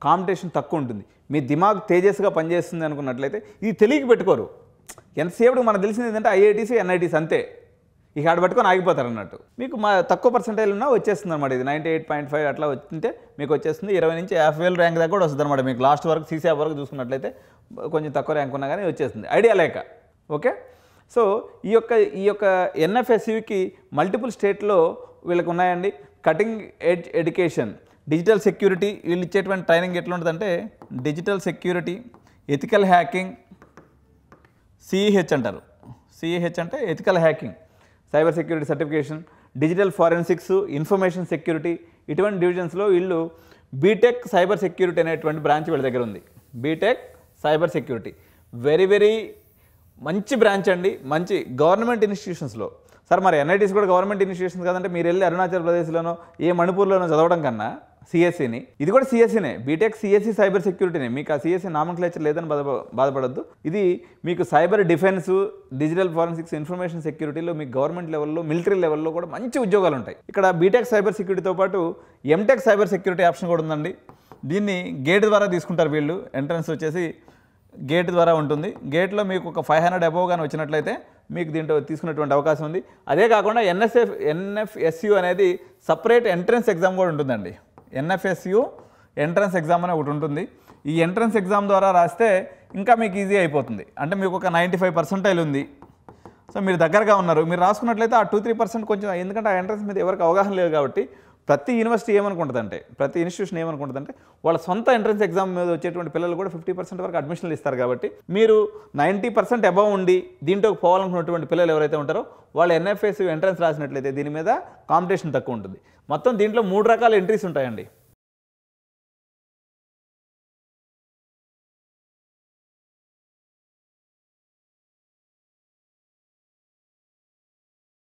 Competition తక్కువ ఉంటుంది, మీ దిమాగ్ తేజస్గా పనిచేస్తుంది అనుకున్నట్లయితే ఇది తెలియక పెట్టుకోరు. ఎంతసేపు మనకు తెలిసింది ఏంటంటే ఐఐటీస్ ఎన్ఐటీస్ అంతే, ఇక ఆడ పట్టుకొని ఆగిపోతారు అన్నట్టు. మీకు మా తక్కువ పర్సెంటేజ్ ఉన్నా వచ్చేస్తుంది అనమాట. ఇది 98.5 అట్లా వచ్చింటే మీకు వచ్చేస్తుంది. 20 నుంచి 50,000 ర్యాంక్ దాకా కూడా వస్తుంది అనమాట. మీకు లాస్ట్ వరకు సీసీఆర్ వరకు చూసుకున్నట్లయితే కొంచెం తక్కువ ర్యాంక్ ఉన్నా కానీ వచ్చేస్తుంది, ఐడియా లేక. ఓకే, సో ఈ యొక్క ఎన్ఎఫ్ఎస్యుకి మల్టిపుల్ స్టేట్లో వీళ్ళకి ఉన్నాయండి. Cutting edge education, digital security, వీళ్ళు ఇచ్చేటువంటి ట్రైనింగ్ ఎట్లా ఉంటుందంటే డిజిటల్ సెక్యూరిటీ, ఎథికల్ హ్యాకింగ్, సిఈహెచ్ అంటారు. సిఈహెచ్ అంటే ethical hacking, cyber security certification, digital forensics, information security, ఇటువంటి డివిజన్స్లో వీళ్ళు బీటెక్ సైబర్ సెక్యూరిటీ అనేటువంటి బ్రాంచ్ వీళ్ళ దగ్గర ఉంది. బీటెక్ సైబర్ సెక్యూరిటీ వెరీ మంచి బ్రాంచ్ అండి. మంచి గవర్నమెంట్ ఇన్స్టిట్యూషన్స్లో. సార్ మరి ఎన్ఐటీస్ కూడా గవర్నమెంట్ ఇన్స్టిట్యూషన్స్ కదంటే మీరు వెళ్ళి అరుణాచల్ ప్రదేశ్లోనో ఏ మణిపూర్లోనో చదవడం కన్నా సిఎస్సిని, ఇది కూడా సిఎస్సినే, బీటెక్ సిఎస్సి సైబర్ సెక్యూరిటీనే. మీకు ఆ సిఎస్సి నామన్క్లేచర్ లేదని బాధపడద్దు. ఇది మీకు cyber defence, digital forensics, information సెక్యూరిటీలో మీకు గవర్నమెంట్ లెవెల్లో, మిలిటరీ లెవెల్లో కూడా మంచి ఉద్యోగాలు ఉంటాయి. ఇక్కడ బీటెక్ సైబర్ సెక్యూరిటీతో పాటు ఎంటెక్ సైబర్ సెక్యూరిటీ ఆప్షన్ కూడా ఉందండి. దీన్ని గేట్ ద్వారా తీసుకుంటారు వీళ్ళు. ఎంట్రన్స్ వచ్చేసి గేట్ ద్వారా ఉంటుంది. గేట్లో మీకు ఒక 500 అబోవ్ కానీ వచ్చినట్లయితే మీకు దీంట్లో తీసుకునేటువంటి అవకాశం ఉంది. అదే కాకుండా ఎన్ఎఫ్ఎస్యు అనేది సపరేట్ ఎంట్రన్స్ ఎగ్జామ్ కూడా ఉంటుందండి. ఎన్ఎఫ్ఎస్యు ఎంట్రన్స్ ఎగ్జామ్ అని ఒకటి ఉంటుంది. ఈ ఎంట్రన్స్ ఎగ్జామ్ ద్వారా రాస్తే ఇంకా మీకు ఈజీ అయిపోతుంది. అంటే మీకు ఒక 95% ఉంది. సో మీరు దగ్గరగా ఉన్నారు, మీరు రాసుకున్నట్లయితే ఆ 2-3% కొంచెం, ఎందుకంటే ఆ ఎంట్రన్స్ మీద ఎవరికి అవగాహన లేదు కాబట్టి ప్రతి యూనివర్సిటీ ఏమనుకుంటుందంటే, ప్రతి ఇన్స్టిట్యూషన్ ఏమనుకుంటుందంటే వాళ్ళ సొంత ఎంట్రన్స్ ఎగ్జామ్ మీద వచ్చేటువంటి పిల్లలు కూడా 50% వరకు అడ్మిషన్లు ఇస్తారు. కాబట్టి మీరు 90% అబవ్ ఉండి దీంట్లో పోవాలనుకున్నటువంటి పిల్లలు ఎవరైతే ఉంటారో వాళ్ళు ఎన్ఎఫ్ఎస్యు ఎంట్రన్స్ రాసినట్లయితే దీని మీద కాంపిటీషన్ తక్కువ ఉంటుంది. మొత్తం దీంట్లో 3 రకాల ఎంట్రీస్ ఉంటాయండి.